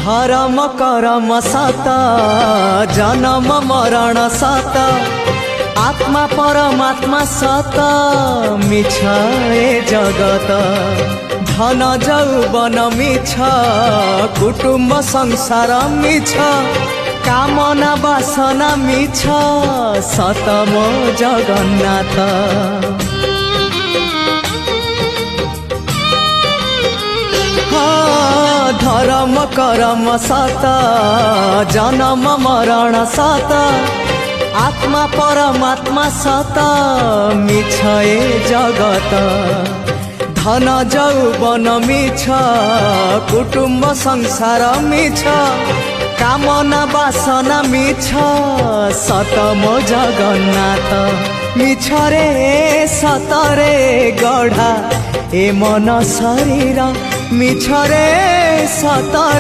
धर्म करम सत जन्म मरण सत आत्मा परमात्मा सत मिछ ए जगत धन जौवन मिछ कुटुम्ब संसार मिछ कामना वासना मिछ सत मो जगन्नाथ। धर्म करम सत जन्म मरण सत आत्मा परमात्मा सत मिछ ए जगत धन जौवन मिछ कुटुम्ब संसार मिछ कामना वासना मिछ सत मो जगन्नाथ। मिछ रे सत रे गढ़ा ए मन शरीर मिछ रे सत रे